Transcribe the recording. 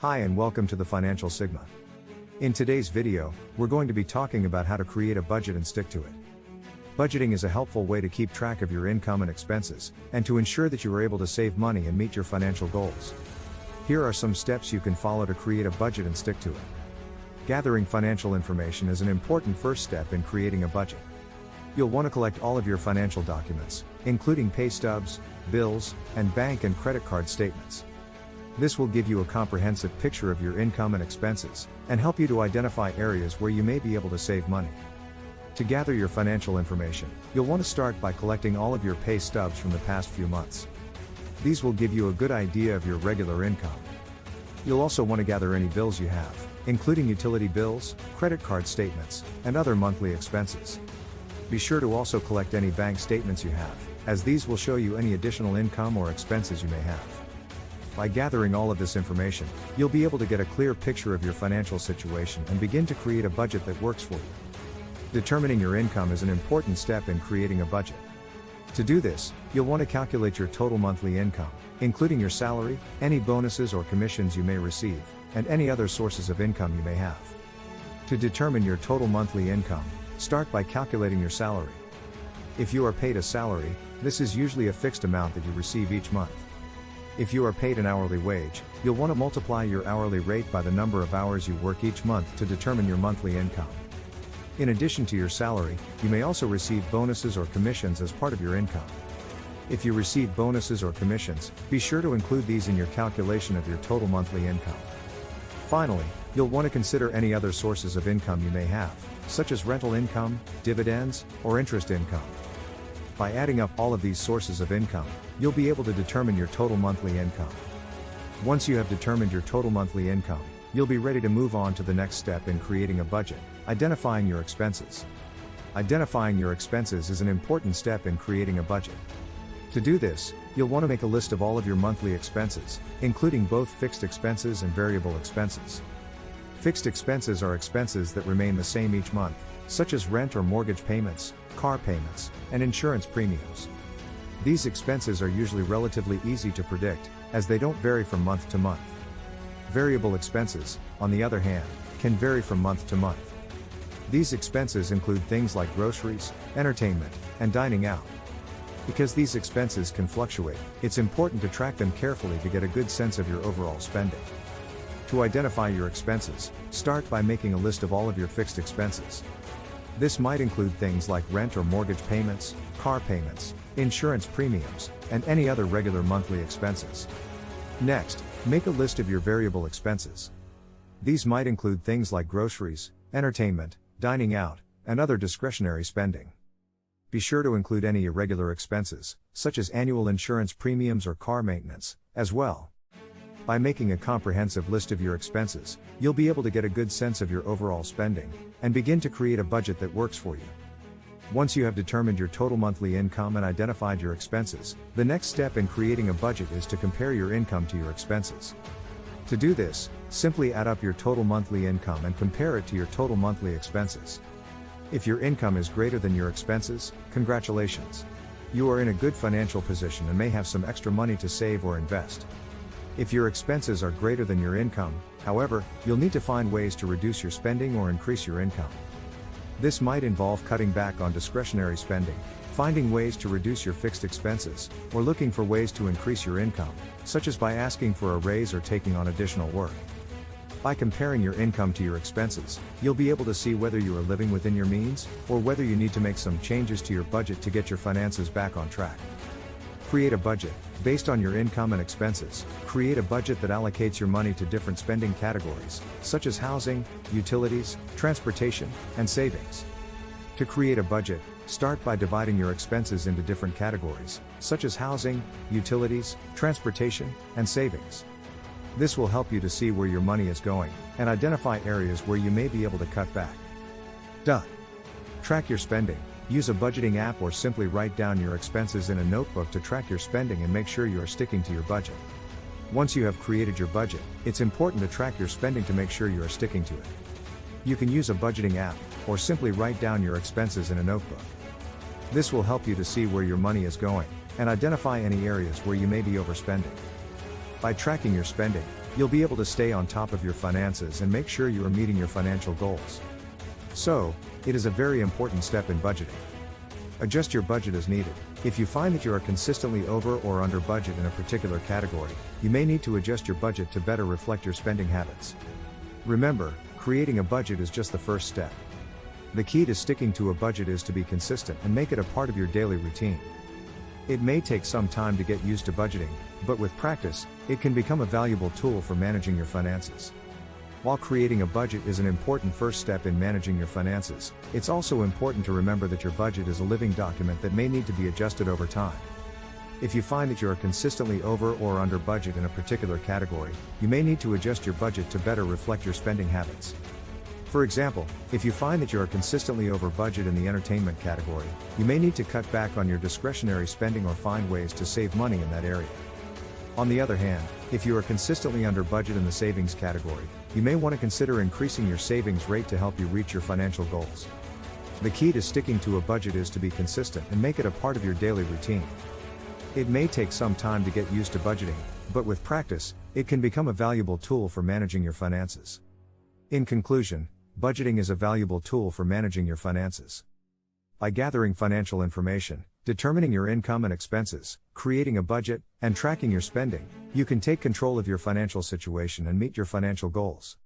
Hi and welcome to the Financial Sigma. In today's video, we're going to be talking about how to create a budget and stick to it. Budgeting is a helpful way to keep track of your income and expenses, and to ensure that you are able to save money and meet your financial goals. Here are some steps you can follow to create a budget and stick to it. Gathering financial information is an important first step in creating a budget. You'll want to collect all of your financial documents, including pay stubs, bills, and bank and credit card statements. This will give you a comprehensive picture of your income and expenses, and help you to identify areas where you may be able to save money. To gather your financial information, you'll want to start by collecting all of your pay stubs from the past few months. These will give you a good idea of your regular income. You'll also want to gather any bills you have, including utility bills, credit card statements, and other monthly expenses. Be sure to also collect any bank statements you have, as these will show you any additional income or expenses you may have. By gathering all of this information, you'll be able to get a clear picture of your financial situation and begin to create a budget that works for you. Determining your income is an important step in creating a budget. To do this, you'll want to calculate your total monthly income, including your salary, any bonuses or commissions you may receive, and any other sources of income you may have. To determine your total monthly income, start by calculating your salary. If you are paid a salary, this is usually a fixed amount that you receive each month. If you are paid an hourly wage, you'll want to multiply your hourly rate by the number of hours you work each month to determine your monthly income. In addition to your salary, you may also receive bonuses or commissions as part of your income. If you receive bonuses or commissions, be sure to include these in your calculation of your total monthly income. Finally, you'll want to consider any other sources of income you may have, such as rental income, dividends, or interest income. By adding up all of these sources of income, you'll be able to determine your total monthly income. Once you have determined your total monthly income, you'll be ready to move on to the next step in creating a budget: identifying your expenses. Identifying your expenses is an important step in creating a budget. To do this, you'll want to make a list of all of your monthly expenses, including both fixed expenses and variable expenses. Fixed expenses are expenses that remain the same each month, such as rent or mortgage payments, car payments, and insurance premiums. These expenses are usually relatively easy to predict, as they don't vary from month to month. Variable expenses, on the other hand, can vary from month to month. These expenses include things like groceries, entertainment, and dining out. Because these expenses can fluctuate, it's important to track them carefully to get a good sense of your overall spending. To identify your expenses, start by making a list of all of your fixed expenses. This might include things like rent or mortgage payments, car payments, insurance premiums, and any other regular monthly expenses. Next, make a list of your variable expenses. These might include things like groceries, entertainment, dining out, and other discretionary spending. Be sure to include any irregular expenses, such as annual insurance premiums or car maintenance, as well. By making a comprehensive list of your expenses, you'll be able to get a good sense of your overall spending, and begin to create a budget that works for you. Once you have determined your total monthly income and identified your expenses, the next step in creating a budget is to compare your income to your expenses. To do this, simply add up your total monthly income and compare it to your total monthly expenses. If your income is greater than your expenses, congratulations! You are in a good financial position and may have some extra money to save or invest. If your expenses are greater than your income, however, you'll need to find ways to reduce your spending or increase your income. This might involve cutting back on discretionary spending, finding ways to reduce your fixed expenses, or looking for ways to increase your income, such as by asking for a raise or taking on additional work. By comparing your income to your expenses, you'll be able to see whether you are living within your means, or whether you need to make some changes to your budget to get your finances back on track. Create a budget based on your income and expenses. Create a budget that allocates your money to different spending categories, such as housing, utilities, transportation, and savings. To create a budget, start by dividing your expenses into different categories, such as housing, utilities, transportation, and savings. This will help you to see where your money is going, and identify areas where you may be able to cut back. Track your spending. Use a budgeting app or simply write down your expenses in a notebook to track your spending and make sure you are sticking to your budget. Once you have created your budget, it's important to track your spending to make sure you are sticking to it. You can use a budgeting app, or simply write down your expenses in a notebook. This will help you to see where your money is going, and identify any areas where you may be overspending. By tracking your spending, you'll be able to stay on top of your finances and make sure you are meeting your financial goals. So, it is a very important step in budgeting. Adjust your budget as needed. If you find that you are consistently over or under budget in a particular category, you may need to adjust your budget to better reflect your spending habits. Remember, creating a budget is just the first step. The key to sticking to a budget is to be consistent and make it a part of your daily routine. It may take some time to get used to budgeting, but with practice, it can become a valuable tool for managing your finances. While creating a budget is an important first step in managing your finances, it's also important to remember that your budget is a living document that may need to be adjusted over time. If you find that you are consistently over or under budget in a particular category, you may need to adjust your budget to better reflect your spending habits. For example, if you find that you are consistently over budget in the entertainment category, you may need to cut back on your discretionary spending or find ways to save money in that area. On the other hand, if you are consistently under budget in the savings category, you may want to consider increasing your savings rate to help you reach your financial goals. The key to sticking to a budget is to be consistent and make it a part of your daily routine. It may take some time to get used to budgeting, but with practice, it can become a valuable tool for managing your finances. In conclusion, budgeting is a valuable tool for managing your finances. By gathering financial information, determining your income and expenses, creating a budget, and tracking your spending, you can take control of your financial situation and meet your financial goals.